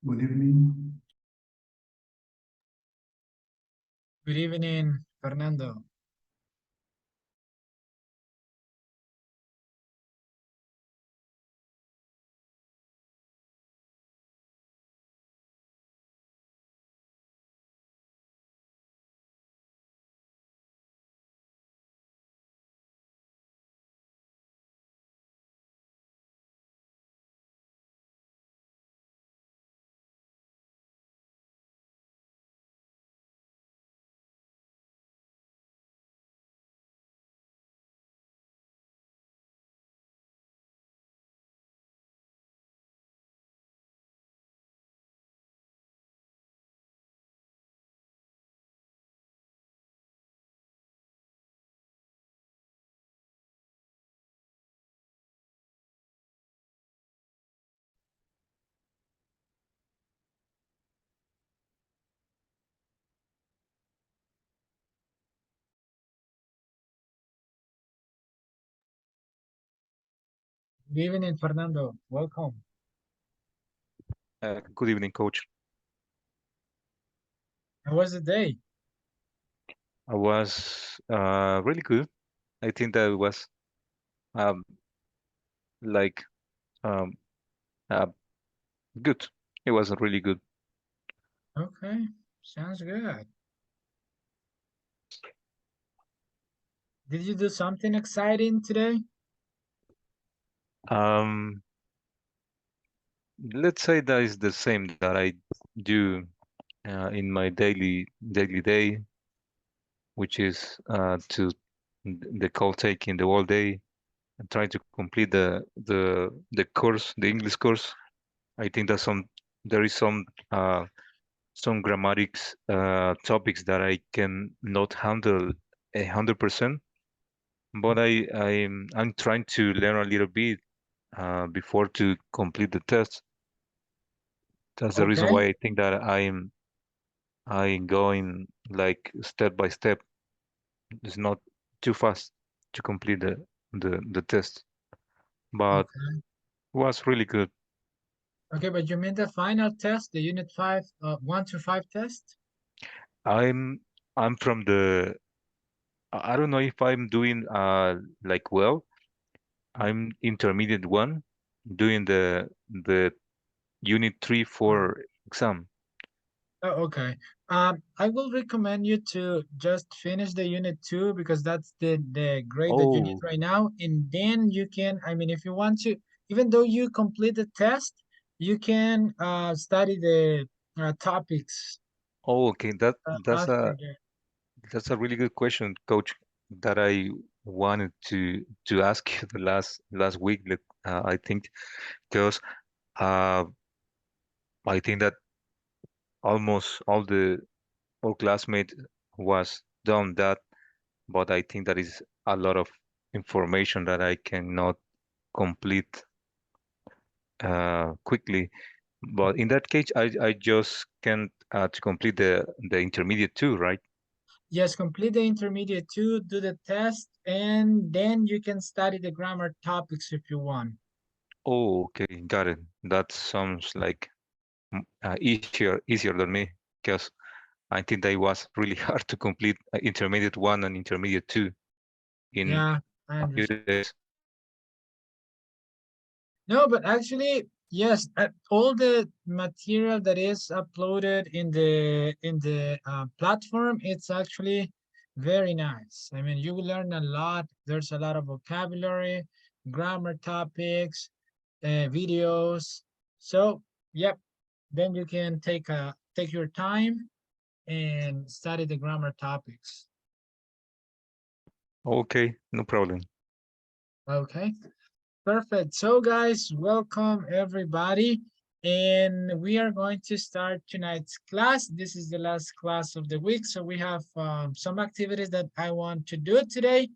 Good evening. Good evening, Fernando. Good evening, Fernando. Welcome. Good evening, coach. How was the day? I was really good. I think that it was um, like um, uh, good. It was really good. Okay, sounds good. Did you do something exciting today? Um, let's say that is the same that I do in my daily day, which is to the call taking the whole day and trying to complete the course, the English course. I think that there is some grammatics topics that I can not handle 100%, but I'm trying to learn a little bit before to complete the test. That's the reason Okay, why I think that I'm going like step by step. It's not too fast to complete the test, but okay, was really good. okay. But you mean the final test, the Unit 5, 1 to 5 test? I'm I'm from I don't know if I'm doing like well. I'm intermediate one, doing the unit 3 for exam. Oh, okay. I will recommend you to just finish the Unit 2 because that's the grade that you need Oh, right now, and then you can. I mean, if you want to, even though you complete the test, you can study the topics oh, okay. after that. That's a really good question, Coach, that I wanted to ask you the last week. I think because uh, I think that almost all classmates was done that, but I think that is a lot of information that I cannot complete quickly. But in that case, I just can't to complete the intermediate too, right? Yes, complete the intermediate 2, do the test, and then you can study the grammar topics if you want. Oh, okay, got it. That sounds like easier than me because I think that it was really hard to complete intermediate one and intermediate two in Yeah, I a few understand. days. No, but actually, yes, all the material that is uploaded in the platform, it's actually very nice. I mean, you will learn a lot. There's a lot of vocabulary, grammar topics, videos. So, yep, then you can take your time and study the grammar topics. Okay, no problem. Okay. Perfect. So, guys, welcome everybody. And we are going to start tonight's class. This is the last class of the week. So, we have some activities that I want to do today.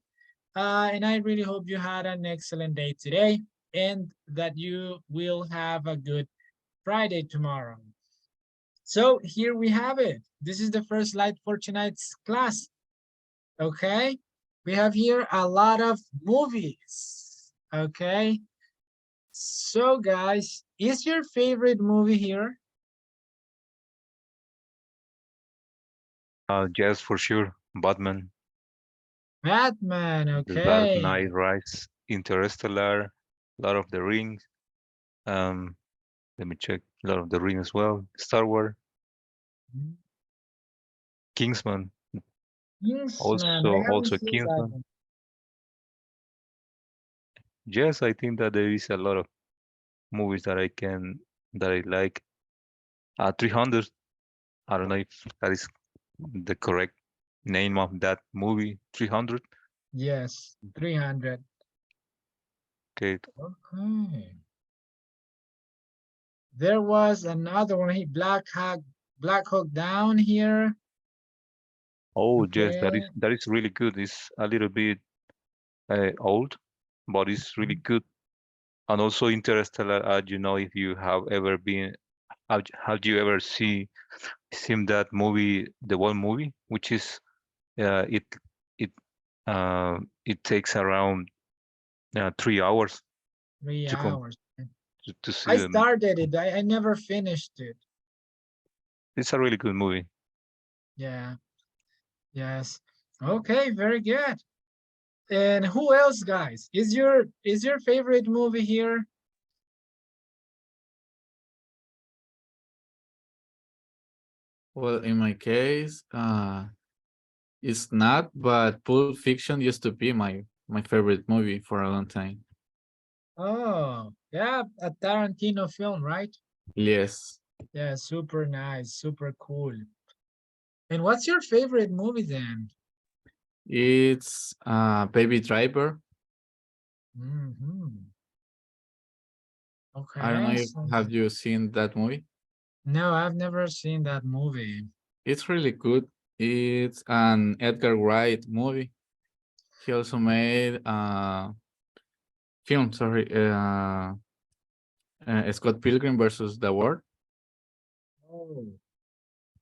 And I really hope you had an excellent day today and that you will have a good Friday tomorrow. So, here we have it. This is the first slide for tonight's class. Okay. We have here a lot of movies. Okay. So, guys, is your favorite movie here? Yes, for sure. Batman, Batman, The Dark okay. Knight Rise, Interstellar, Lord of the Rings. Um, Let me check. Lord of the Rings as well. Star Wars, Mhm. Kingsman, Kingsman, I haven't also seen that Kingsman. one. Yes, I think that there is a lot of movies that I like. 300. I don't know if that is the correct name of that movie. 300. Yes, 300. Okay. Okay. There was another one, Black Hawk Down here. Oh yes, Okay. that is really good. It's a little bit old, but it's really Mhm. good. And also Interstellar. You know, if you have ever been, have you ever seen that movie, the one movie, which is uh, it it it takes around 3 hours 3 to come hours. to see I them. started it. I never finished it. It's a really good movie. Yeah. Yes. Okay, very good. And who else, guys? Is your favorite movie here? Well, in my case, it's not, but Pulp Fiction used to be my favorite movie for a long time. Oh, yeah, a Tarantino film, right? Yes, Yeah, super nice, super cool. And what's your favorite movie then? it's Baby Driver. Hmm. I don't know Okay, if so have you seen that movie. no, I've never seen that movie. It's really good. It's an Edgar Wright movie. He also made film. Sorry, Scott Pilgrim versus the World. Oh,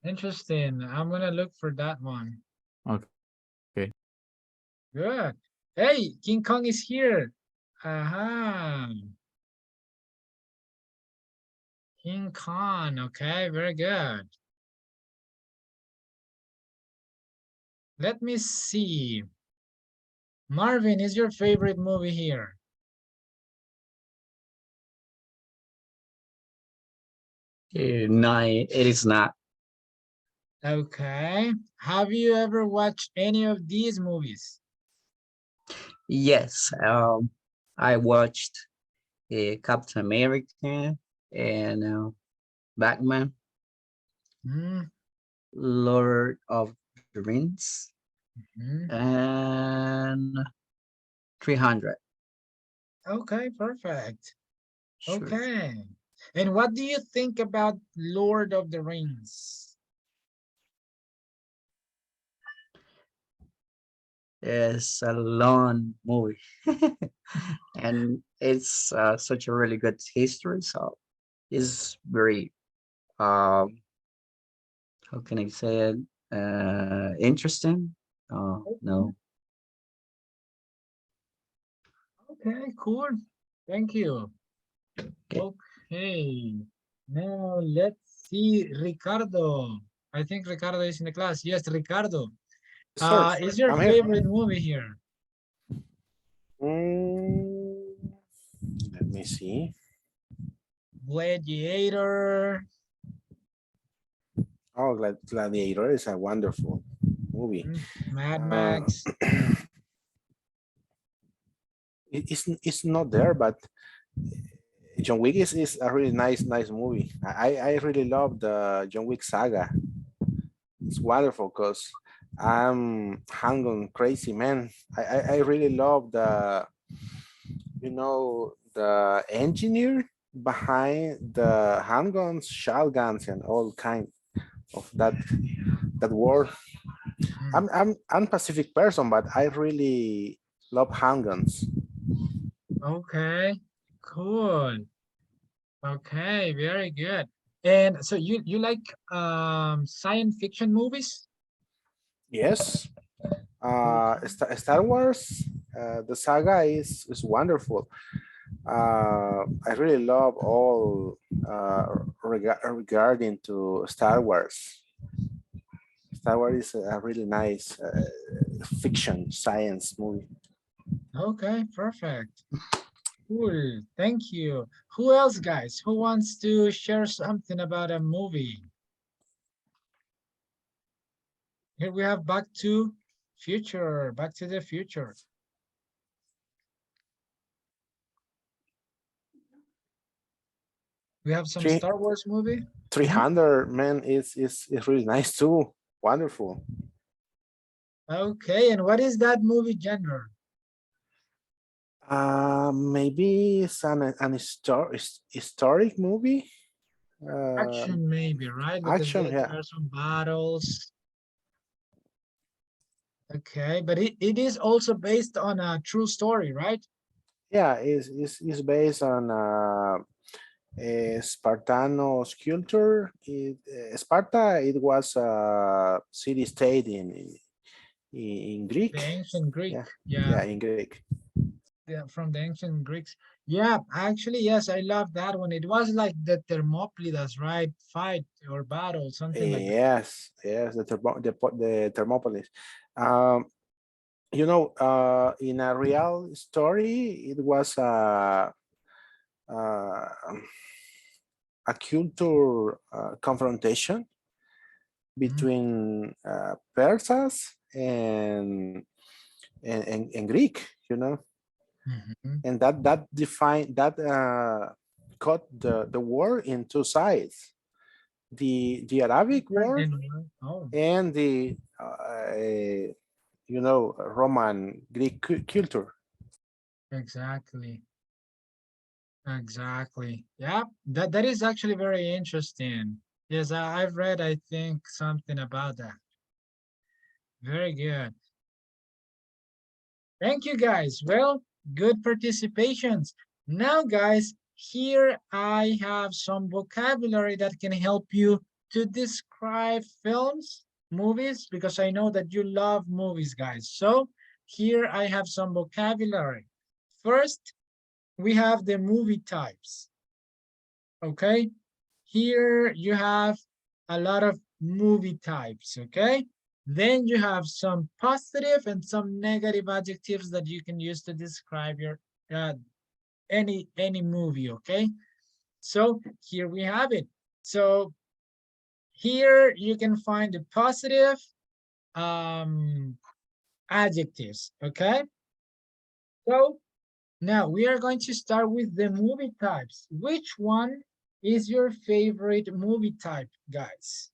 interesting. I'm gonna look for that one. Okay. Good. Hey, King Kong is here. Aha. King Kong. Okay, very good. Let me see. Marvin, is your favorite movie here? No, it is not. Okay. Have you ever watched any of these movies? Yes, I watched Captain America and Batman, Hmm. Lord of the Rings, Hmm. and 300. Okay, perfect. Sure. Okay. And what do you think about Lord of the Rings? It's a long movie, and it's such a really good history. So it's very, um, how can I say it? Interesting. No. Okay, cool. Thank you. Okay. Okay. Now let's see Ricardo. I think Ricardo is in the class. Yes, Ricardo. Sir, Is your I'm here. favorite movie here? Mm, let me see. Gladiator. Oh, Gladiator is a wonderful movie. Mad Uh, Max. it's not there, but John Wick is a really nice movie. I really love the John Wick saga. It's wonderful because I'm hung on crazy man. I really love the engineer behind the handguns, shotguns, and all kind of that world. Mm, I'm Pacific person, but I really love handguns. okay, cool. Okay, very good. And so you like science fiction movies? Yes, Okay. Star Wars, the saga is wonderful. I really love all regarding to Star Wars. Star Wars is a really nice fiction science movie. Okay, perfect. Cool. Thank you. Who else, guys? Who wants to share something about a movie? Here we have Back to Future, Back to the Future. We have some Three, Star Wars movie. 300, man, is really nice too. Wonderful. Okay, and what is that movie genre? Maybe it's an historic movie. Action, maybe, right? Because Action, there yeah. are some battles. Okay, but it is also based on a true story, right? Yeah, it's based on a Spartano sculpture. Sparta, it was a city state in Greek. The ancient Greek. Yeah, Yeah, yeah, in Greek. yeah, from the ancient Greeks. Yeah, actually, yes, I love that one. It was like the Thermopylae, right? Fight or battle, something like that. Yes, yes, the Thermopolis. You know, in a real story, it was uh, a culture confrontation between Persas and Greek, you know, Mhm. and that defined that cut the war in two sides: the Arabic Right, war oh, and the you know, Roman Greek culture. exactly. Exactly. Yeah, that is actually very interesting. Yes, I've read, I think, something about that. Very good. Thank you, guys. Well, good participations. Now, guys, here I have some vocabulary that can help you to describe films, movies, because I know that you love movies, guys. So here I have some vocabulary. First, we have the movie types. Okay, here you have a lot of movie types. Okay, then you have some positive and some negative adjectives that you can use to describe your uh, any movie. Okay, so here we have it. So here you can find the positive um adjectives. Okay, so now we are going to start with the movie types. Which one is your favorite movie type, guys?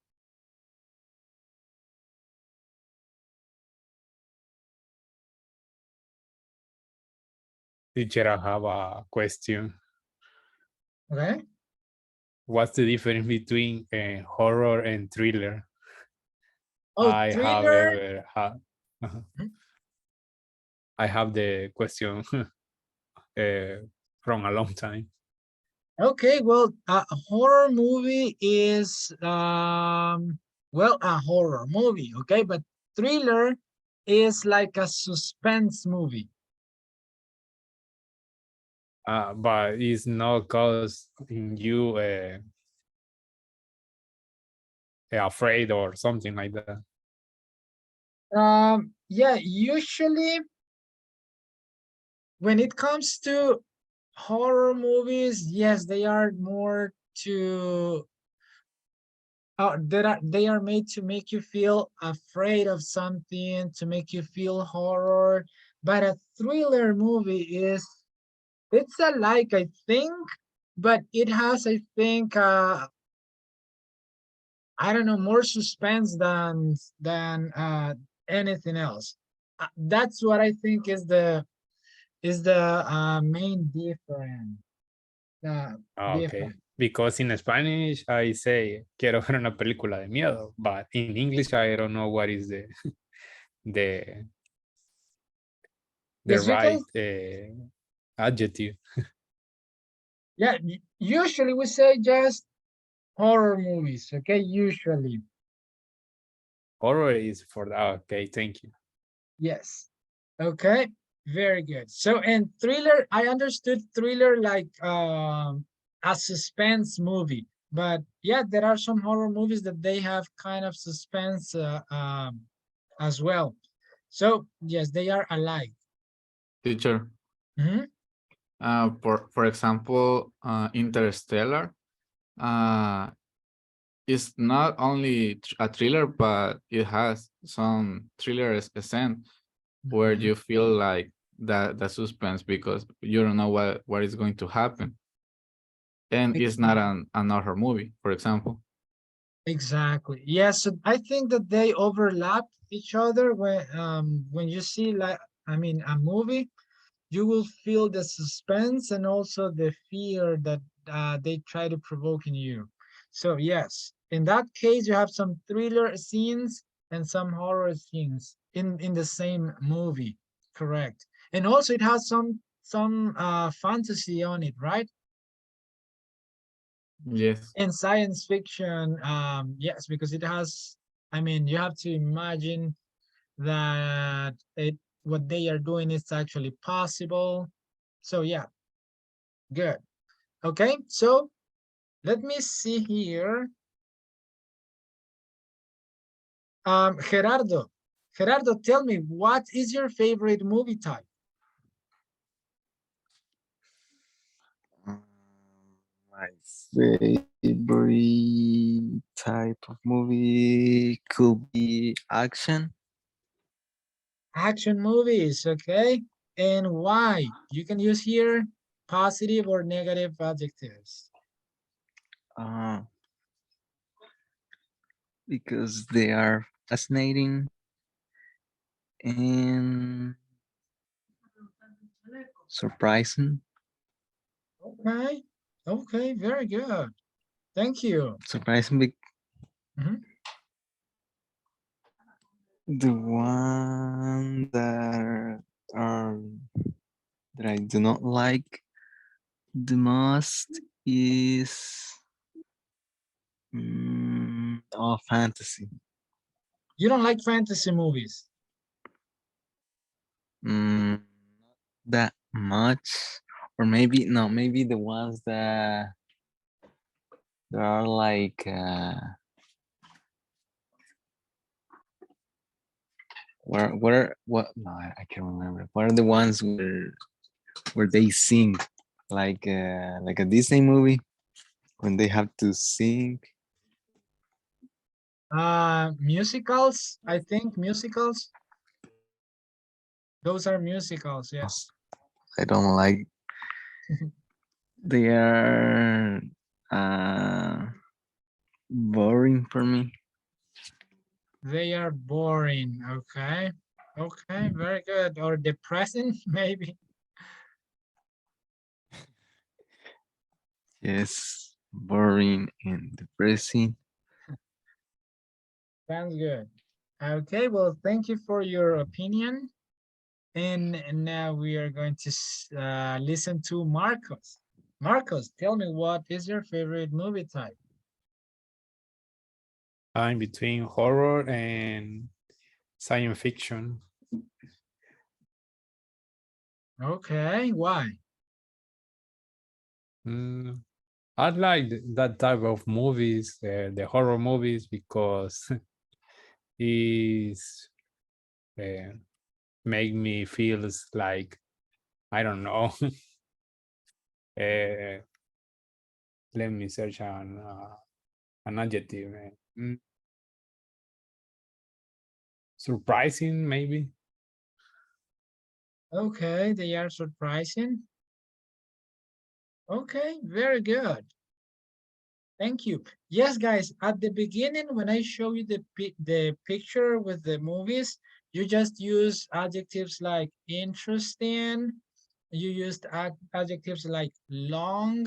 Teacher, I have a question. Okay. What's the difference between horror and thriller? Oh, I have thriller. ever had. Mhm. I have the question from a long time. Okay, well, a horror movie is well, a horror movie, okay, but thriller is like a suspense movie. But it's not cause you afraid or something like that. Yeah, usually when it comes to horror movies, yes, they are more to they are made to make you feel afraid of something, to make you feel horror. But a thriller movie is it's a like, I think, but it has, I think, I don't know, more suspense than anything else. That's what I think is the main difference. Uh, Okay. difference. Because in Spanish I say quiero ver una película de miedo, but in English I don't know what is the Yes, you can. right adjective. Yeah, usually we say just horror movies. Okay, usually. Horror is for that. Okay, thank you. Yes. Okay, very good. So, and thriller, I understood thriller like a suspense movie. But yeah, there are some horror movies that they have kind of suspense as well. So yes, they are alike. Teacher, Mhm. for example, Interstellar, uh, is not only a thriller, but it has some thriller scene where Mhm. you feel like the suspense because you don't know what is going to happen, and it's not an horror movie, for example. Exactly. Yes, so I think that they overlap each other when you see like I mean a movie, you will feel the suspense and also the fear that they try to provoke in you. So yes, in that case, you have some thriller scenes and some horror scenes in the same movie. Correct. And also it has some fantasy on it, right? Yes. In science fiction, yes, because it has, I mean, you have to imagine that what they are doing is actually possible. So yeah, good. Okay, so let me see here. Gerardo, Gerardo, tell me, what is your favorite movie type? Um, My favorite type of movie could be action. Action movies, okay? And why? You can use here positive or negative adjectives. Uh, because they are fascinating and surprising. Okay, okay, very good. Thank you. Surprising, Mhm. the one are that I do not like the most is fantasy. You don't like fantasy movies. Mm, that much, or maybe no, maybe the ones that are like what no, I can't remember. What are the ones where they sing like a Disney movie when they have to sing? Musicals, I think musicals. Those are musicals, Oh, yes. I don't like. They are uh, boring for me. They are boring, okay. Okay, very good. Or depressing, maybe. Yes, boring and depressing. Sounds good. Okay, well, thank you for your opinion. And now we are going to listen to Marcos. Marcos, tell me, what is your favorite movie type? I'm between horror and science fiction. Okay, why? Mm, I like that type of movies, the horror movies, because it's uh, make me feels like I don't know. uh, Let me search an adjective. Surprising, maybe. Okay, they are surprising. Okay, very good. Thank you. Yes, guys, at the beginning, when I show you the picture with the movies, you just use adjectives like interesting, you used adjectives like long,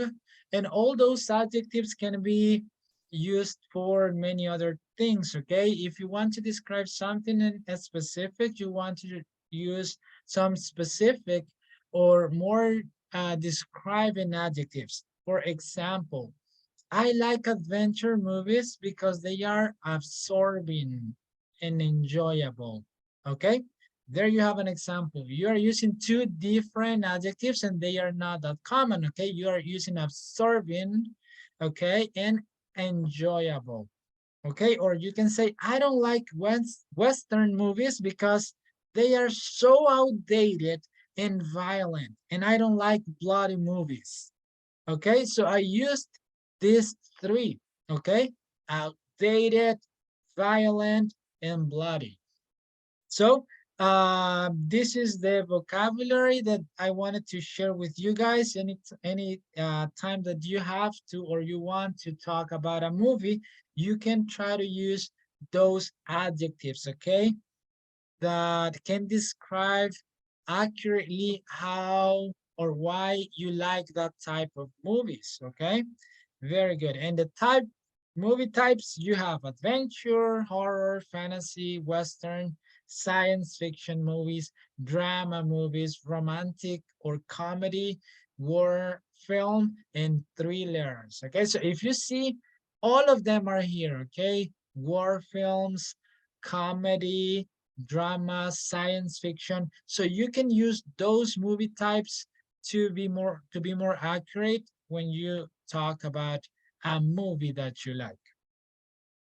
and all those adjectives can be used for many other things, okay? If you want to describe something in a specific, you want to use some specific or more describing adjectives. For example, I like adventure movies because they are absorbing and enjoyable. Okay, there you have an example. You are using two different adjectives and they are not that common. Okay, you are using absorbing, okay, and enjoyable. Okay, or you can say, I don't like Western movies because they are so outdated and violent, and I don't like bloody movies. Okay, so I used these three, okay? Outdated, violent, and bloody. So this is the vocabulary that I wanted to share with you guys. Any time that you have to or you want to talk about a movie, you can try to use those adjectives, okay? That can describe accurately how or why you like that type of movies, okay? Very good. And the movie types, you have adventure, horror, fantasy, western, science fiction movies, drama movies, romantic or comedy, war film, and thrillers. Okay, so if you see, all of them are here, okay? War films, comedy, drama, science fiction. So you can use those movie types to be more accurate when you talk about a movie that you like.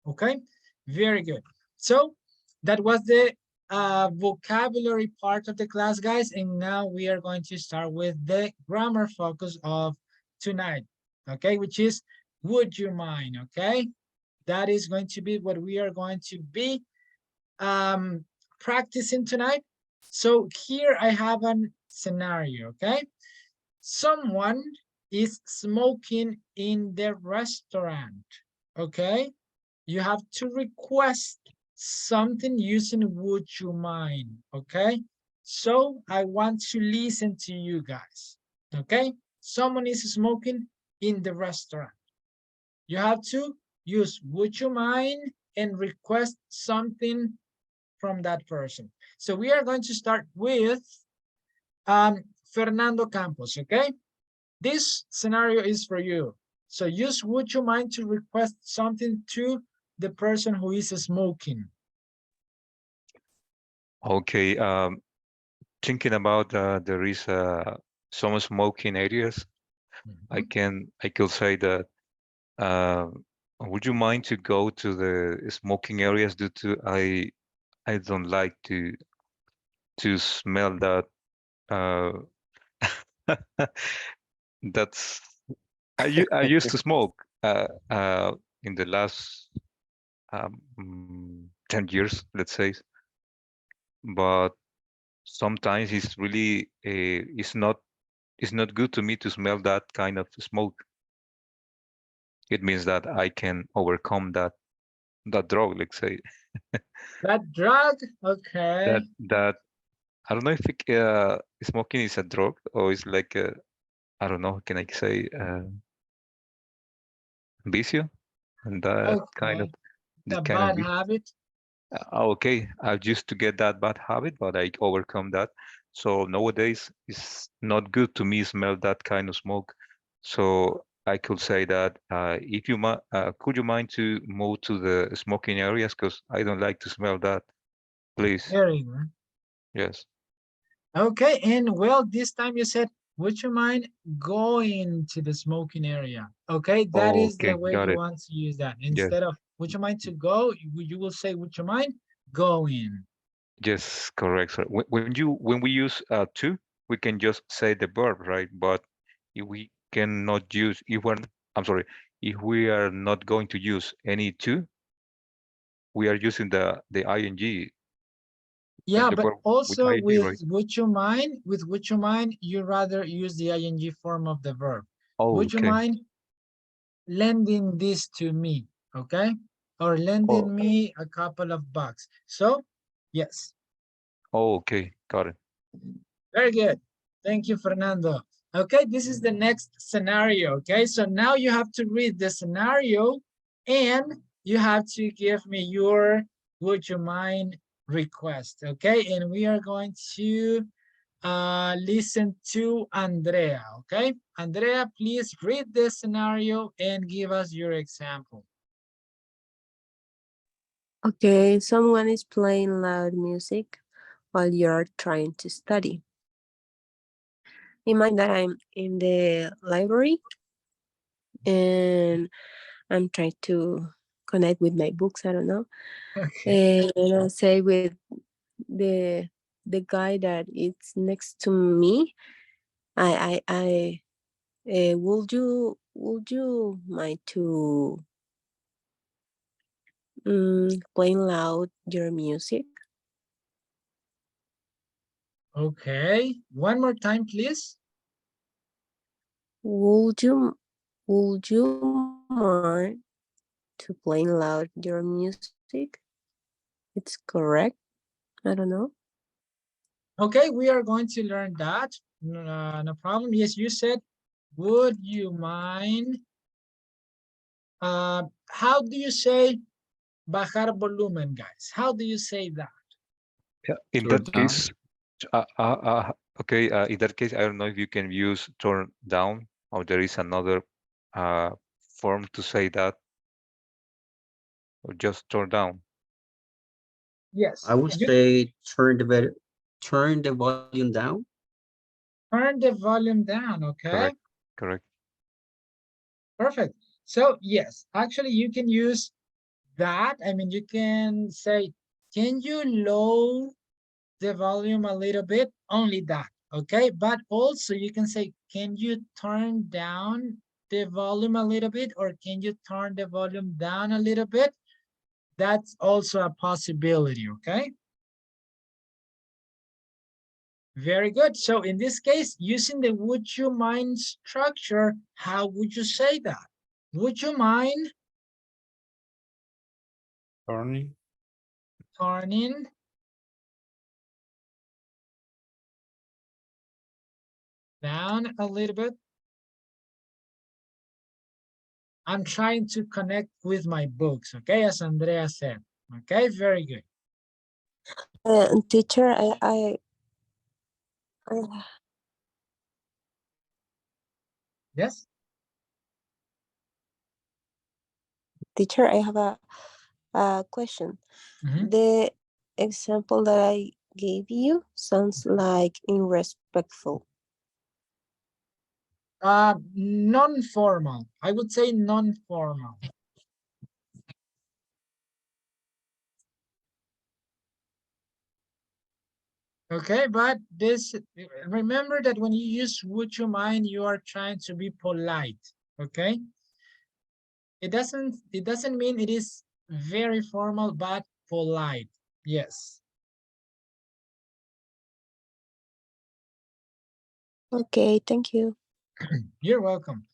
Okay, very good. So that was the vocabulary part of the class, guys. And now we are going to start with the grammar focus of tonight, okay, which is would you mind, okay? That is going to be what we are going to be um, practicing tonight. So here I have a scenario, okay? Someone is smoking in the restaurant, okay? You have to request something using would you mind, okay? So I want to listen to you guys, okay? Someone is smoking in the restaurant. You have to use would you mind and request something from that person. So we are going to start with Fernando Campos, okay? This scenario is for you. So use would you mind to request something to the person who is smoking. Okay. Thinking about there is some smoking areas. I could say that would you mind to go to the smoking areas due to I don't like to smell that that's I used to smoke in the last 10 years, let's say, but sometimes it's really it's not good to me to smell that kind of smoke. It means that I can overcome that drug, let's say. That drug, okay. That I don't know if smoking is a drug or it's like a, I don't know, can I say vicio? And that kind of Okay, this a kind of bad habit. okay, I used to get that bad habit, but I overcome that. So nowadays it's not good to me smell that kind of smoke. So I could say that if you could you mind to move to the smoking areas because I don't like to smell that, please. Very good. Yes. Okay, and well, this time you said, would you mind going to the smoking area? Okay, that is the Okay, way got you it. want to use that. Yes. Instead of would you mind to go, you will say, would you mind going? Yes, correct. So when we use to, we can just say the verb, right? But if we cannot use if we're I'm sorry, if we are not going to use any to, we are using the ing, Yeah, the but verb with also ing, with right? would you mind, you rather use the ing form of the verb. Oh, Would you okay. mind lending this to me? Okay, or Oh, lending me a couple of bucks. So, yes. oh, okay, got it. Very good. Thank you, Fernando. Okay, this is the next scenario. Okay, so now you have to read the scenario and you have to give me your would you mind request. Okay, and we are going to listen to Andrea. Okay, Andrea, please read the scenario and give us your example. Okay, someone is playing loud music while you're trying to study. Imagine that I'm in the library and I'm trying to connect with my books. I don't know. Okay. And I say with the the guy that is next to me, would you mind to playing loud your music? Okay. One more time, please. Would you mind to playing loud your music? It's correct. I don't know. Okay, we are going to learn that. No problem. Yes, you said, would you mind? How do you say bajar volumen, guys? How do you say that? Yeah, in Turn that down. case, okay, in that case, I don't know if you can use turn down or there is another uh, form to say that or just turn down. Yes. I would say turn the volume down. Turn the volume down, okay? Correct, correct. Perfect. So yes, actually you can use that. I mean, you can say, can you lower the volume a little bit? Only that, okay? But also you can say, can you turn down the volume a little bit, or can you turn the volume down a little bit? That's also a possibility, okay? Very good. So in this case, using the would you mind structure, how would you say that? Would you mind Turning. turning down a little bit? I'm trying to connect with my books, okay, as Andrea said. Okay, very good. Teacher, I Yes? teacher, I have a question. Mhm. The example that I gave you sounds like irrespectful. Non-formal. I would say non-formal. Okay, but this, remember that when you use would you mind, you are trying to be polite, okay? It doesn't mean it is very formal, but polite. Yes. Okay, thank you. You're welcome.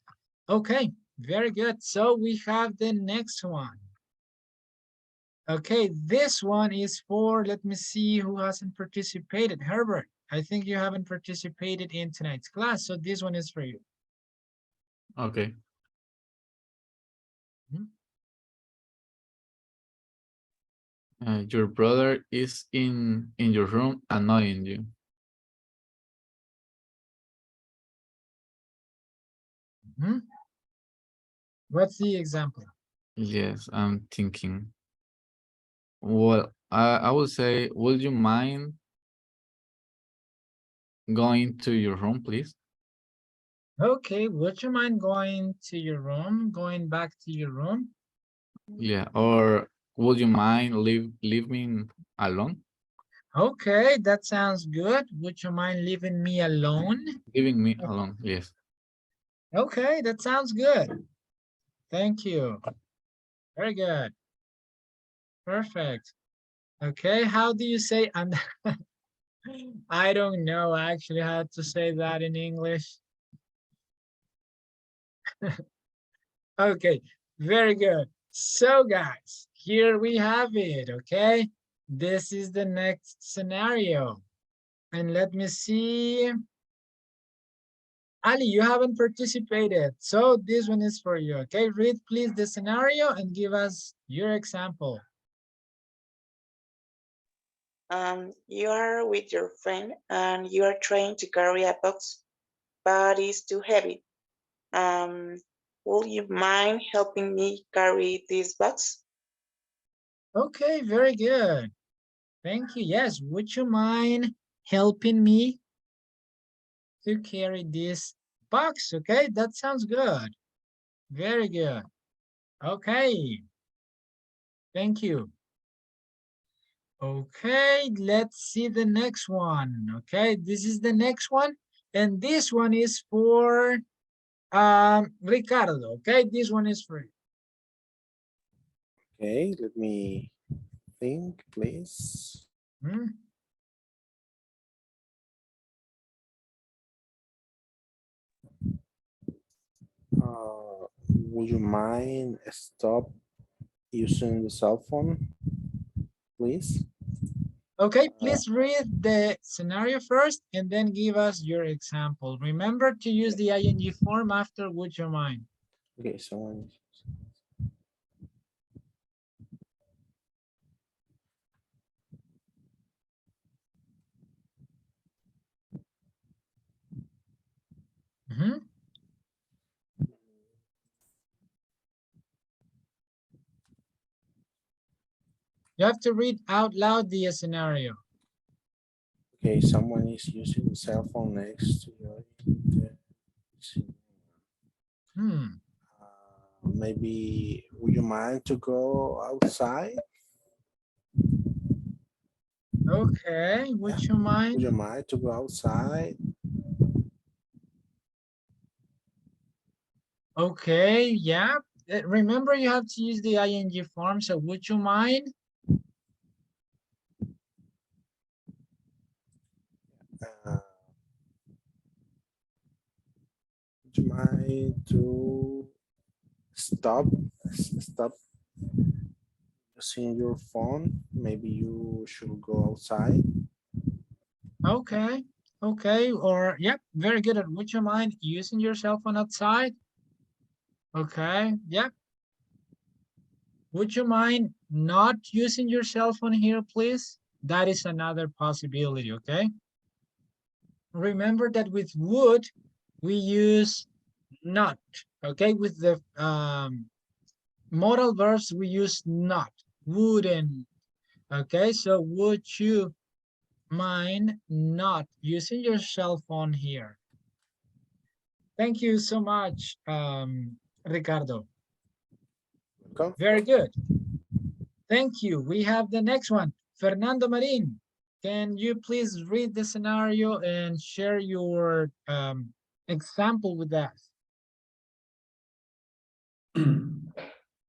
Okay, very good. So we have the next one. Okay, this one is for, let me see who hasn't participated. Herbert, I think you haven't participated in tonight's class, so this one is for you. Okay. Mhm. Your brother is in your room annoying you. Mhm. What's the example? Yes, I'm thinking. Well, I would say, would you mind going to your room, please? Okay, would you mind going to your room, going back to your room? Yeah. Or would you mind leave me alone? Okay, that sounds good. Would you mind leaving me alone? Leaving me alone. Yes. Okay, that sounds good. Thank you. Very good. Perfect. Okay, how do you say, and I don't know actually how to say that in English. Okay, very good. So guys, here we have it, okay? This is the next scenario. And let me see. Ali, you haven't participated, so this one is for you, okay? Read please the scenario and give us your example. You are with your friend and you are trying to carry a box, but it's too heavy. Um, will you mind helping me carry this box? Okay, very good. Thank you. Yes, would you mind helping me to carry this box? Okay, that sounds good. Very good. Okay. Thank you. Okay, let's see the next one. Okay, this is the next one. And this one is for Ricardo. Okay, this one is for you. Okay, let me think, please. Hmm? Would you mind stop using the cell phone, please? Okay, please read the scenario first and then give us your example. Remember to use the ing form after would you mind. Okay, someone. Mhm. You have to read out loud the scenario. Okay, someone is using the cell phone next to your. Hmm. Maybe would you mind to go outside? Okay, would you Would mind? you mind to go outside? Okay, yeah. Remember you have to use the ing form, so would you mind? Uh, would you mind to stop using your phone? Maybe you should go outside. Okay, okay, or yep, very good. Would you mind using your cell phone outside? Okay, yep. Would you mind not using your cell phone here, please? That is another possibility, okay? Remember that with would, we use not, okay? With the modal verbs, we use not, wouldn't, okay? So would you mind not using your cell phone here? Thank you so much, Ricardo. Welcome. Very good. Thank you. We have the next one. Fernando Marin, can you please read the scenario and share your example with us?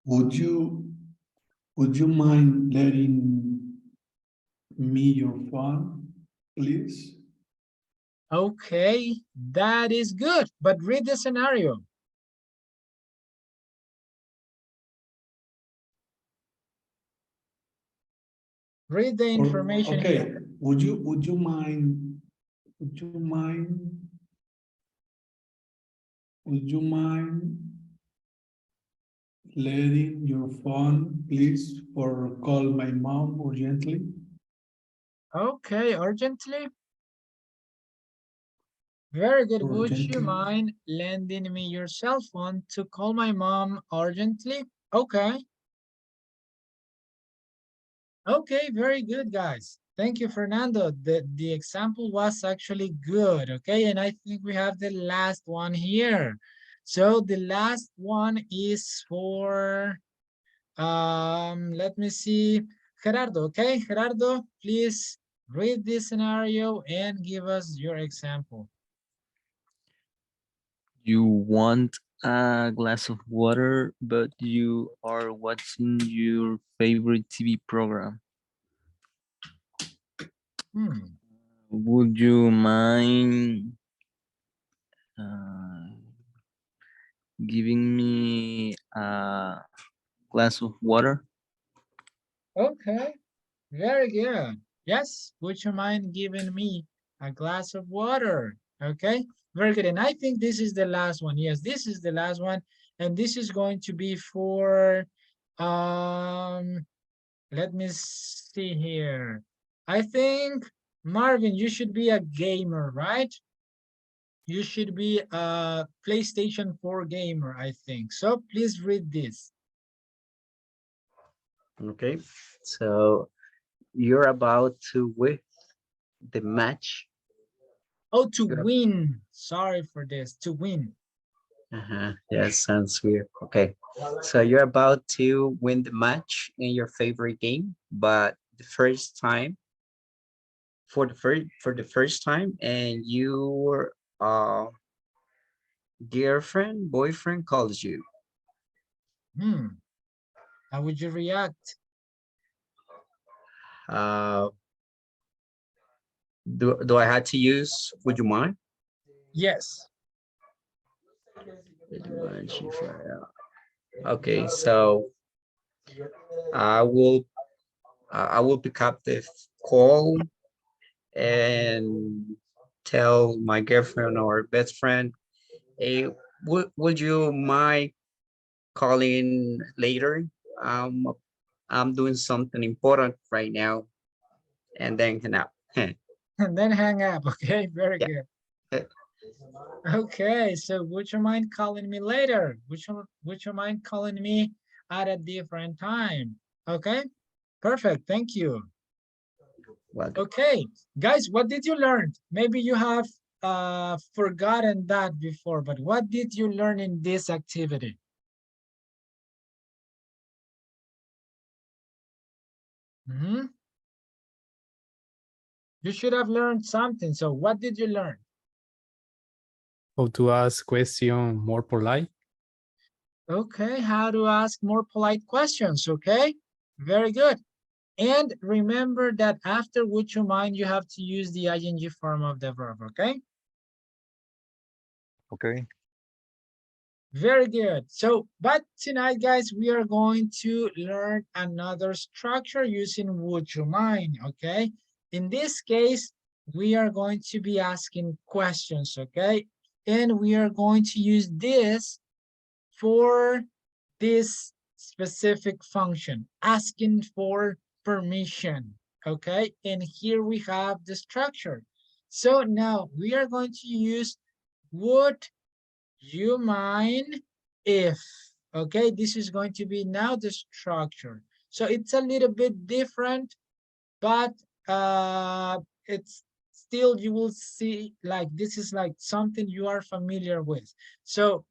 Would you mind letting me your phone, please? Okay, that is good, but read the scenario. Read the information Okay, here. would you mind letting your phone, please, for call my mom urgently? Okay, urgently. Very good. Would you Urgently. mind lending me your cell phone to call my mom urgently? Okay. Okay, very good, guys. Thank you, Fernando. The example was actually good, okay? And I think we have the last one here. So the last one is for, let me see, Gerardo, okay? Gerardo, please read this scenario and give us your example. You want a glass of water, but you are watching your favorite TV program. Hmm. Would you mind uh, giving me a glass of water? Okay, very good. Yes, would you mind giving me a glass of water? Okay, very good. And I think this is the last one. Yes, this is the last one. And this is going to be for, let me see here. I think, Marvin, you should be a gamer, right? You should be a PlayStation 4 gamer, I think. So please read this. Okay, so you're about to win the match. Oh, to You're, win. Sorry for this, to win. Yeah, sounds weird. Okay. So you're about to win the match in your favorite game, but the first time for the first time, and your girlfriend, boyfriend calls you. How would you react? Uh, do I have to use, would you mind? Yes. Would you mind if okay, so I will I will pick up the call and tell my girlfriend or best friend, hey, would you mind calling later? Um, I'm doing something important right now, and then hang up. And then hang up. Okay, very Yeah. good. Okay, so would you mind calling me later? Would you mind calling me at a different time? Okay, perfect. Thank you. Welcome. Okay, guys, what did you learn? Maybe you have forgotten that before, but what did you learn in this activity? You should have learned something. So what did you learn? How to ask question more polite. Okay, how to ask more polite questions, okay? Very good. And remember that after would you mind, you have to use the ing form of the verb, okay? Okay. Very good. So, but tonight, guys, we are going to learn another structure using would you mind, okay? In this case, we are going to be asking questions, okay? And we are going to use this for this specific function, asking for permission, okay? And here we have the structure. So now we are going to use would you mind if, okay? This is going to be now the structure. So it's a little bit different, but it's still, you will see like this is like something you are familiar with. So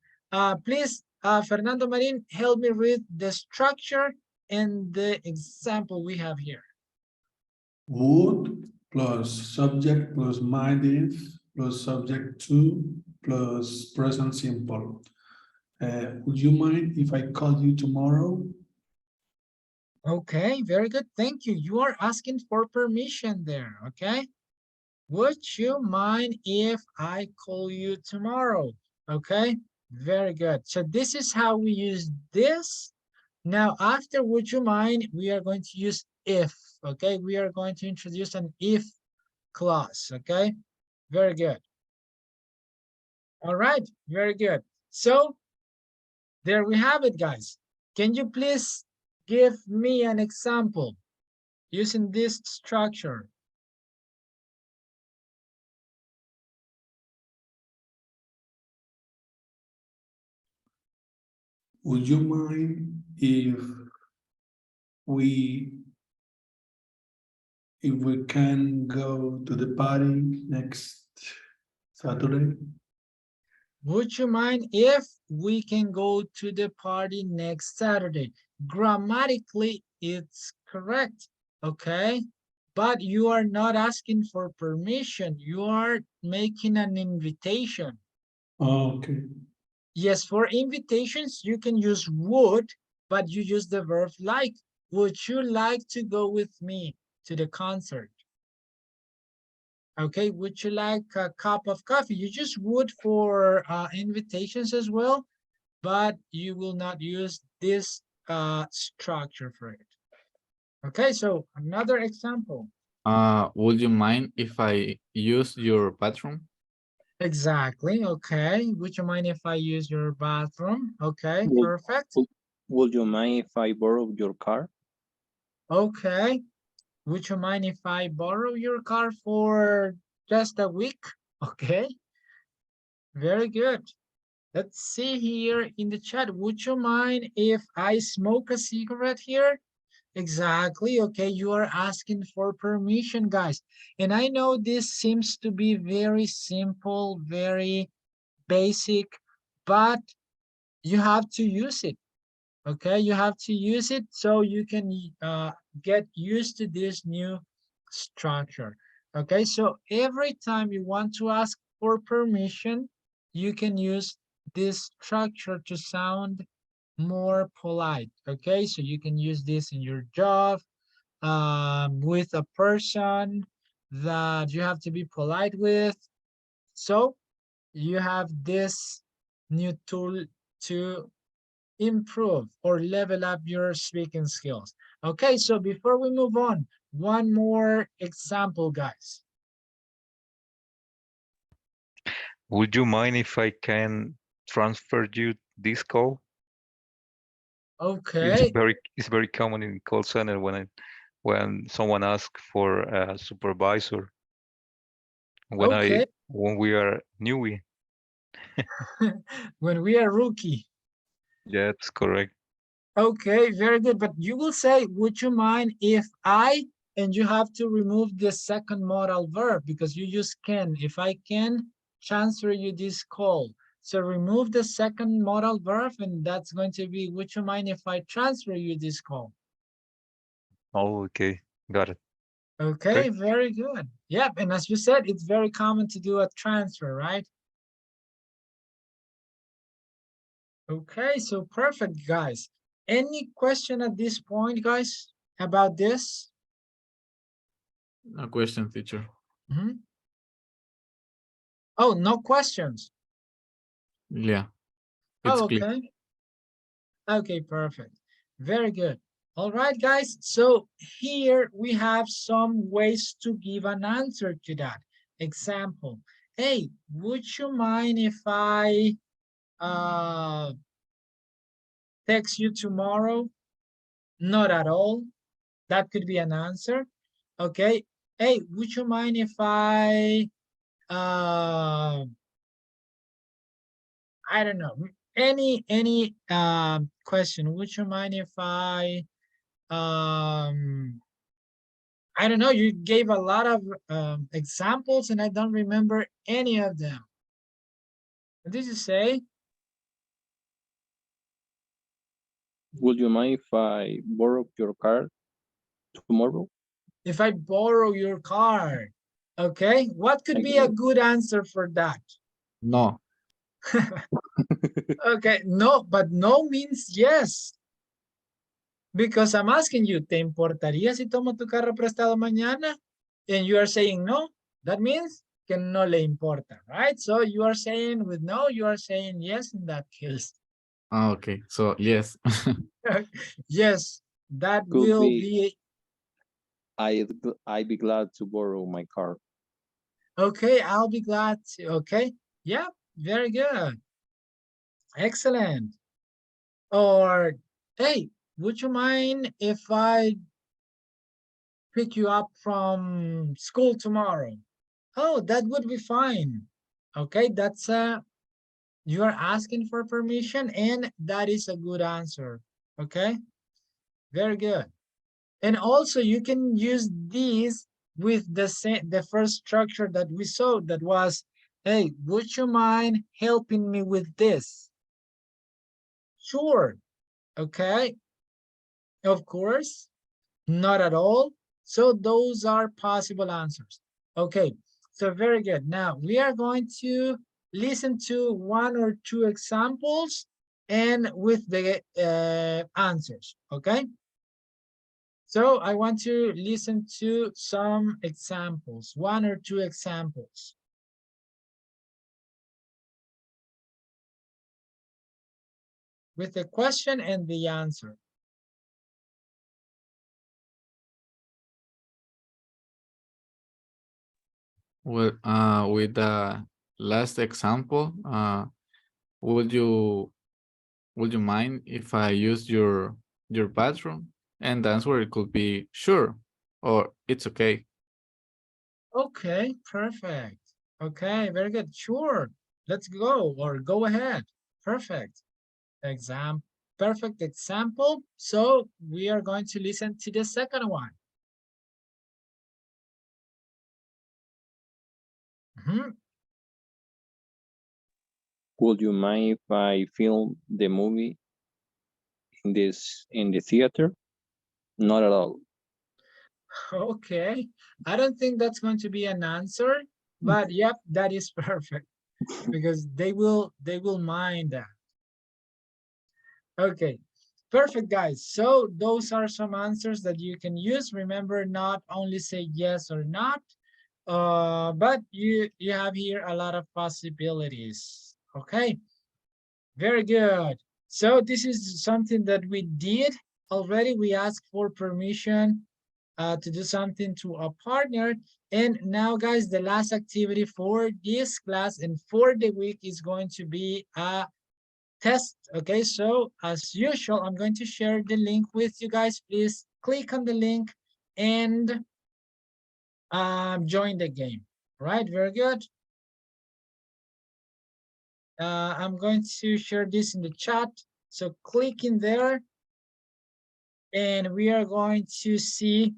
please, Fernando Marin, help me read the structure and the example we have here. Would plus subject plus mind if plus subject to plus present simple. Would you mind if I call you tomorrow? Okay, very good. Thank you. You are asking for permission there, okay? Would you mind if I call you tomorrow? Okay, very good. So this is how we use this. Now, after would you mind, we are going to use if, okay? We are going to introduce an if clause, okay? Very good. All right, very good. So there we have it, guys. Can you please give me an example using this structure? Would you mind we if we can go to the party next Saturday? Would you mind if we can go to the party next Saturday? Grammatically, it's correct, okay? But you are not asking for permission. You are making an invitation. Okay. Yes, for invitations, you can use would, but you use the verb like. Would you like to go with me to the concert? Okay, would you like a cup of coffee? You just would for invitations as well, but you will not use this structure for it. Okay, so another example. Would you mind if I use your bathroom? Exactly, okay. Would you mind if I use your bathroom? Okay, Would, perfect. would you mind if I borrow your car? Okay. Would you mind if I borrow your car for just a week? Okay, very good. Let's see here in the chat. Would you mind if I smoke a cigarette here? Exactly. Okay, you are asking for permission, guys. And I know this seems to be very simple, very basic, but you have to use it. Okay, you have to use it so you can get used to this new structure. Okay, so every time you want to ask for permission, you can use this structure to sound more polite. Okay, so you can use this in your job, with a person that you have to be polite with. So you have this new tool to improve or level up your speaking skills. Okay, so before we move on, one more example, guys. Would you mind if I can transfer you this call? Okay, It's very common in call center when someone asks for a supervisor okay. when we are newbie. When we are rookie. Yeah, that's correct. Okay, very good. But you will say, would you mind if I, and you have to remove the second modal verb because you use can. If I can transfer you this call. So remove the second modal verb, and that's going to be, would you mind if I transfer you this call? Oh, okay, got it. Okay, Okay. very good. Yep, and as you said, it's very common to do a transfer, right? Okay, so perfect, guys. Any question at this point, guys, about this? No question, teacher. Mhm. Oh, no questions. Yeah, it's Oh, clear. okay. Okay, perfect. Very good. All right, guys. So here we have some ways to give an answer to that. Example, hey, would you mind if I text you tomorrow? Not at all. That could be an answer. Okay. Hey, would you mind if I don't know, any question? Would you mind if I don't know, you gave a lot of examples and I don't remember any of them. What did you say? Would you mind if I borrow your car tomorrow? If I borrow your car, okay, what could be a good answer for that? No. Okay, no, but no means yes. Because I'm asking you, ¿te importaría si tomo tu carro prestado mañana? And you are saying no. That means que no le importa, right? So you are saying with no, you are saying yes in that case. Okay, so yes. Yes, that Could will be. be. I'd be glad to borrow my car. Okay, I'll be glad to. Okay, yeah, very good. Excellent. Or, hey, would you mind if I pick you up from school tomorrow? Oh, that would be fine. Okay, that's you are asking for permission and that is a good answer. Okay, very good. And also you can use these with the first structure that we saw that was, hey, would you mind helping me with this? Sure. Okay, of course, not at all. So those are possible answers. Okay, so very good. Now we are going to listen to one or two examples and with the answers, okay? So I want to listen to some examples, one or two examples. With the question and the answer. Well, with the last example, would you mind if I use your bathroom? And the answer it could be sure, or it's okay. Okay, perfect. Okay, very good. Sure, let's go or go ahead. Perfect. Perfect example. So we are going to listen to the second one. Would you mind if I film the movie in the theater? Not at all. Okay, I don't think that's going to be an answer, but yep, that is perfect because they will mind that. Okay, perfect, guys. So those are some answers that you can use. Remember, not only say yes or not, but you have here a lot of possibilities. Okay, very good. So this is something that we did already. We asked for permission to do something to a partner. And now, guys, the last activity for this class and for the week is going to be a test. Okay, so as usual, I'm going to share the link with you guys. Please click on the link and join the game. Right, very good. I'm going to share this in the chat. So click in there and we are going to see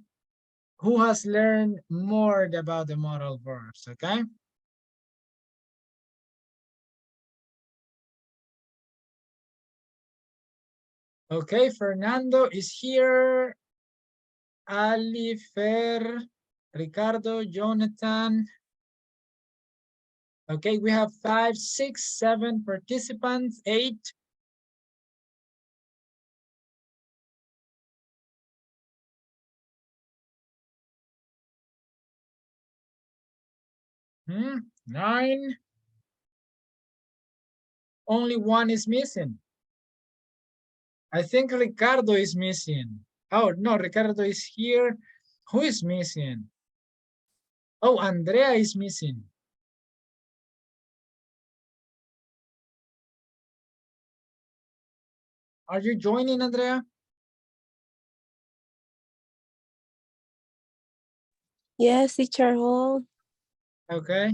who has learned more about the modal verbs, okay? Okay, Fernando is here. Ali, Fer, Ricardo, Jonathan. Okay, we have 5, 6, 7 participants, 8. Hmm, 9. Only 1 is missing. I think Ricardo is missing. Oh, no, Ricardo is here. Who is missing? Oh, Andrea is missing. Are you joining, Andrea? Yes, teacher Hall. Okay.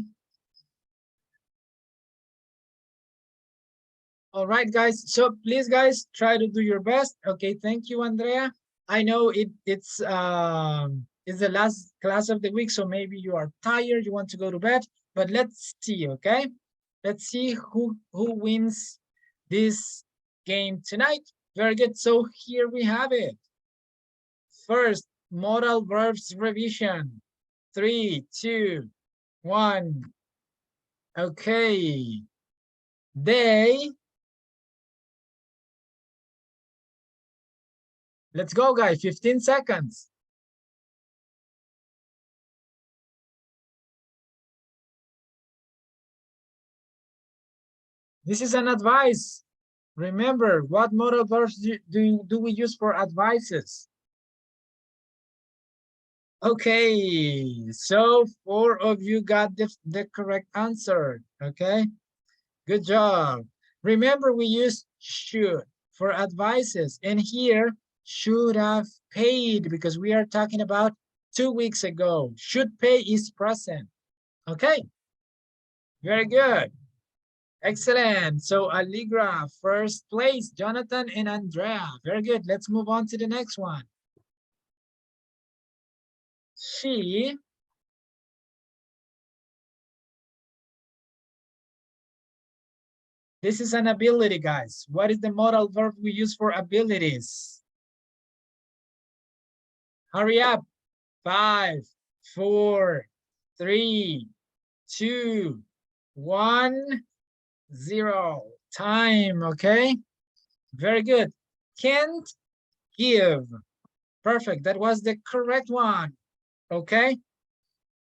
All right, guys. So please, guys, try to do your best. Okay, thank you, Andrea. I know it's the last class of the week, so maybe you are tired, you want to go to bed, but let's see, okay? Let's see who wins this game tonight. Very good. So here we have it. First, modal verbs revision. 3, 2, 1. Okay. They. Let's go, guys. 15 seconds. This is an advice. Remember, what modal verbs do we use for advices? Okay, so 4 of you got the correct answer. Okay, good job. Remember, we use should for advices, and here should have paid because we are talking about 2 weeks ago. Should pay is present. Okay, very good. Excellent. So Allegra, first place, Jonathan and Andrea. Very good. Let's move on to the next one. She. This is an ability, guys. What is the modal verb we use for abilities? Hurry up. 5, 4, 3, 2, 1, 0. Time, okay? Very good. Can't give. Perfect. That was the correct one. Okay?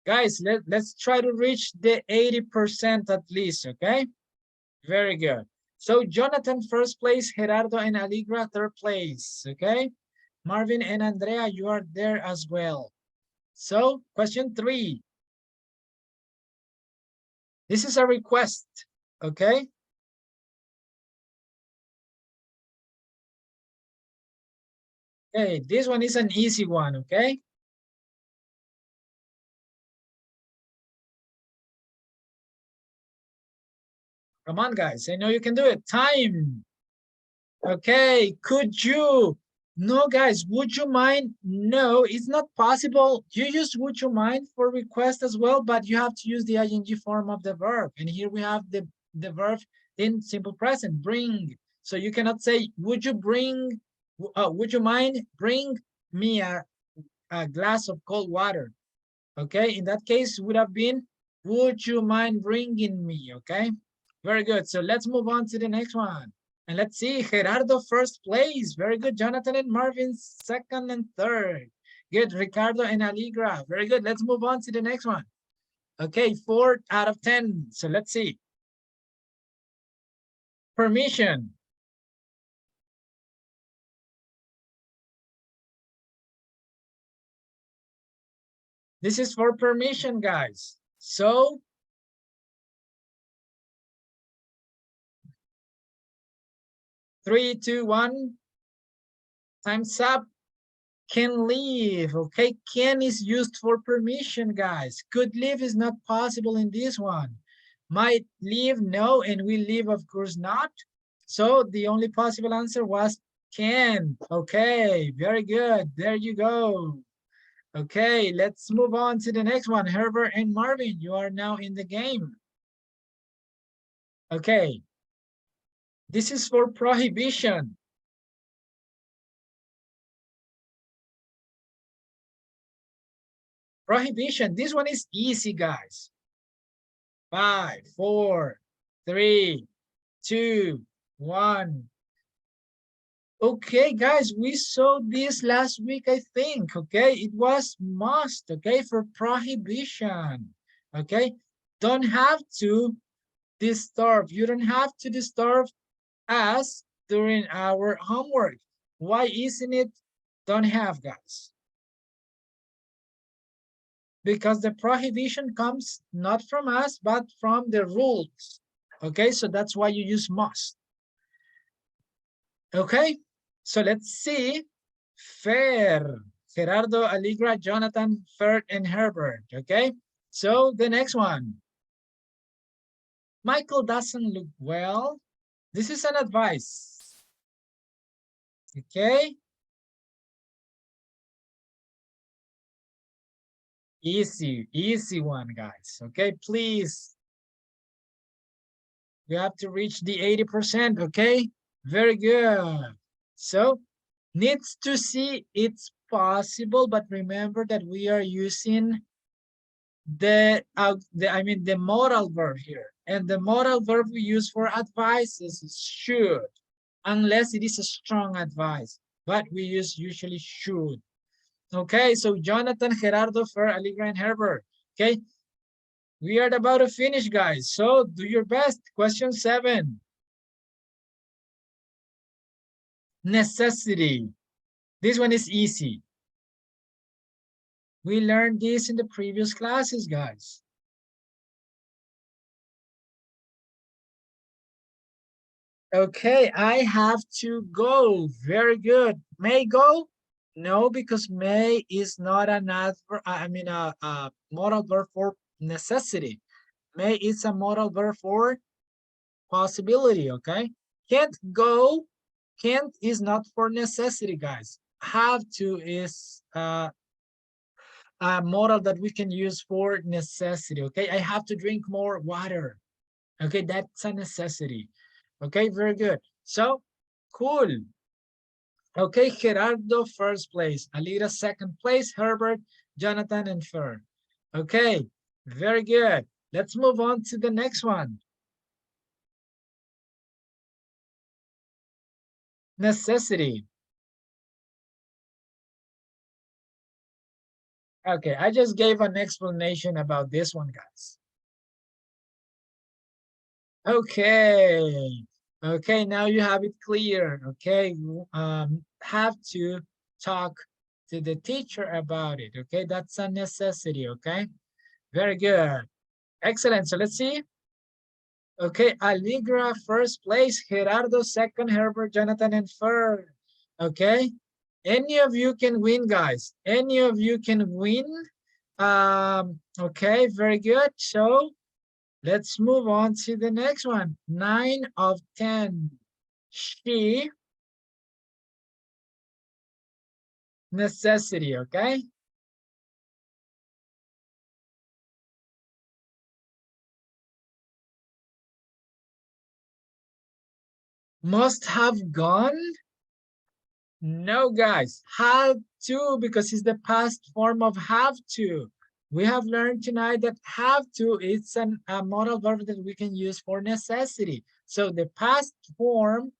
Guys, let's try to reach the 80% at least, okay? Very good. So Jonathan, first place, Gerardo and Allegra, third place, okay? Marvin and Andrea, you are there as well. So question 3. This is a request, okay? Okay, this one is an easy one, okay? Come on, guys, I know you can do it. Time. Okay, could you? No, guys, would you mind? No, it's not possible. You use would you mind for request as well, but you have to use the ing form of the verb. And here we have the verb in simple present, bring. So you cannot say, would you mind bring me a glass of cold water? Okay, in that case would have been, would you mind bringing me? Okay, very good. So let's move on to the next one. And let's see, Gerardo first place. Very good. Jonathan and Marvin second and third. Good. Ricardo and Aligra. Very good. Let's move on to the next one. Okay, 4 out of 10. So let's see. Permission. This is for permission, guys. So 3, 2, 1. Time's up. Can leave. Okay, can is used for permission, guys. Could leave is not possible in this one. Might leave, no, and will leave, of course not. So the only possible answer was can. Okay, very good. There you go. Okay, let's move on to the next one. Herbert and Marvin, you are now in the game. Okay, this is for prohibition. Prohibition, this one is easy, guys. 5, 4, 3, 2, 1. Okay, guys, we saw this last week, I think. Okay, it was must, okay, for prohibition. Okay, don't have to disturb. You don't have to disturb us during our homework. Why isn't it don't have, guys? Because the prohibition comes not from us, but from the rules. Okay, so that's why you use must. Okay, so let's see. Fair. Gerardo, Aligra, Jonathan, Ferd, and Herbert. Okay, so the next one. Michael doesn't look well. This is an advice. Okay. Easy one, guys. Okay, please. You have to reach the 80%, okay? Very good. So, needs to see it's possible, but remember that we are using the modal verb here. And the modal verb we use for advice is should, unless it is a strong advice, but we use usually should. Okay, so Jonathan, Gerardo, Fer, Aligra, and Herbert. Okay, we are about to finish, guys. So do your best. Question 7. Necessity. This one is easy. We learned this in the previous classes, guys. Okay, I have to go. Very good. May go? No, because may is not an adverb. A modal verb for necessity. May is a modal verb for possibility. Okay. Can't go. Can't is not for necessity, guys. Have to is a modal that we can use for necessity. Okay. I have to drink more water. Okay, that's a necessity. Okay, very good. So, cool. Okay, Gerardo first place, Alira second place, Herbert, Jonathan, and Fern. Okay, very good. Let's move on to the next one. Necessity. Okay, I just gave an explanation about this one, guys. Okay. Okay, now you have it clear. Okay, have to talk to the teacher about it. Okay, that's a necessity. Okay, very good. Excellent. So let's see. Okay, Aligra first place, Gerardo second, Herbert, Jonathan, and Fer. Okay, any of you can win, guys. Any of you can win. Okay, very good. So let's move on to the next one. 9 of 10. She. Necessity, okay? Must have gone? No, guys. Have to, because it's the past form of have to. We have learned tonight that have to is a modal verb that we can use for necessity. So the past form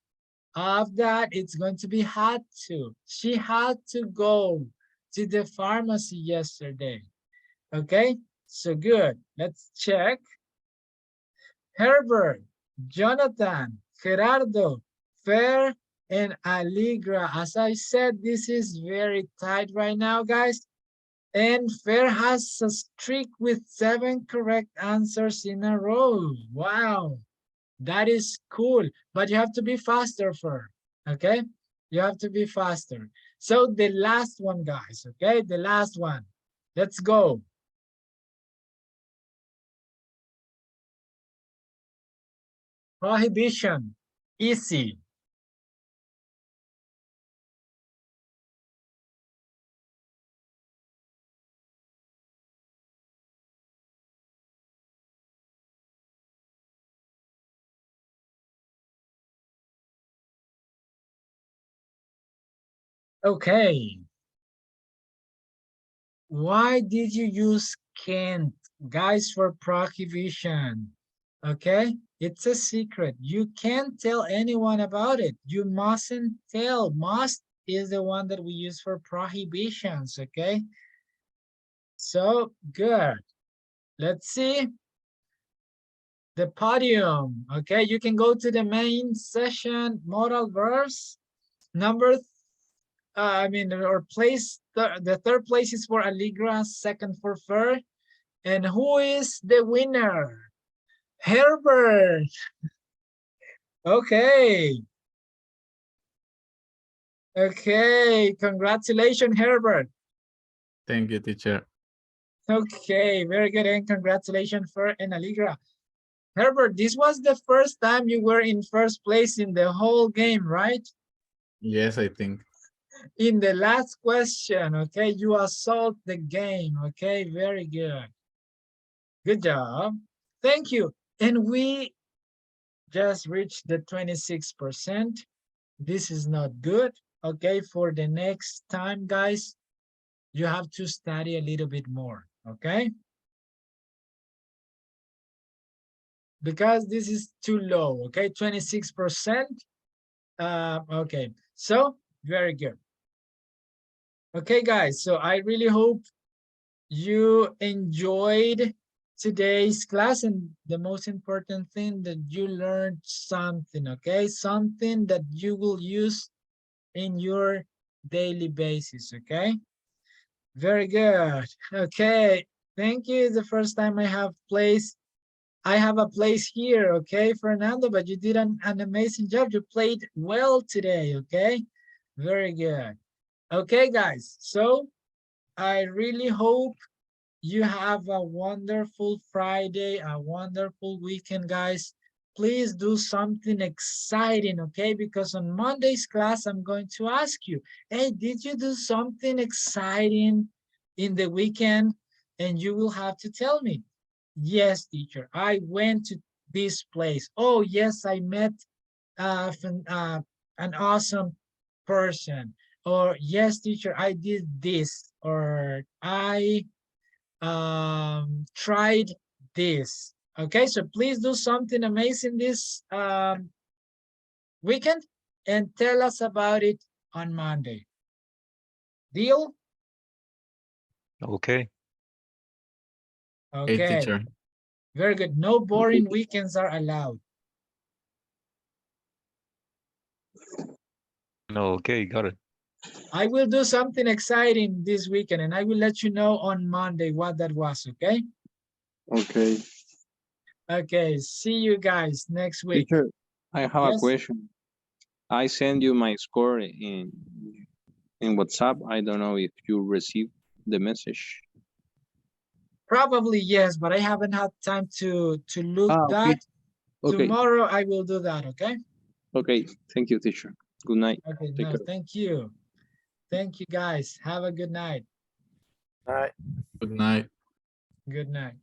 of that, it's going to be had to. She had to go to the pharmacy yesterday. Okay, so good. Let's check. Herbert, Jonathan, Gerardo, Fer, and Allegra. As I said, this is very tight right now, guys. And Fer has a streak with 7 correct answers in a row. Wow, that is cool. But you have to be faster, Fer. Okay, you have to be faster. So the last one, guys. Okay, the last one. Let's go. Prohibition, easy. Okay. Why did you use can't, guys, for prohibition? Okay, it's a secret. You can't tell anyone about it. You mustn't tell. Must is the one that we use for prohibitions, okay? So, good. Let's see. The podium, okay? You can go to the main session, modal verbs. Number, or place, the third place is for Allegra, second for Fer. And who is the winner? Herbert. Okay. Okay, congratulations, Herbert. Thank you, teacher. Okay, very good, and congratulations, Fer and Allegra. Herbert, this was the first time you were in first place in the whole game, right? Yes, I think. In the last question, okay, you assault the game, okay, very good. Good job, thank you. And we just reached the 26%. This is not good, okay? For the next time, guys, you have to study a little bit more, okay? Because this is too low, okay? 26%. Okay, so very good. Okay, guys, so I really hope you enjoyed today's class, and the most important thing, that you learned something, okay? Something that you will use in your daily basis, okay? Very good. Okay, thank you. It's the first time I have a place here, okay, Fernando, but you did an amazing job. You played well today, okay? Very good. Okay, guys, so I really hope you have a wonderful Friday, a wonderful weekend, guys. Please do something exciting, okay? Because on Monday's class, I'm going to ask you, hey, did you do something exciting in the weekend? And you will have to tell me, yes, teacher, I went to this place. Oh, yes, I met an awesome person. Or yes, teacher, I did this. Or I tried this. Okay, so please do something amazing this weekend and tell us about it on Monday. Deal? Okay. Hey, Okay, teacher. very good. No boring weekends are allowed. No, okay, got it. I will do something exciting this weekend, and I will let you know on Monday what that was, okay? Okay. Okay, see you guys next week. Teacher, I have a Yes? question. I send you my score in WhatsApp. I don't know if you received the message. Probably yes, but I haven't had time to look Okay. that. Okay. Tomorrow I will do that, okay? Okay. Thank you, teacher. Good night. Okay, Take no, care. thank you. Thank you, guys. Have a good night. All right. Good night. Good night.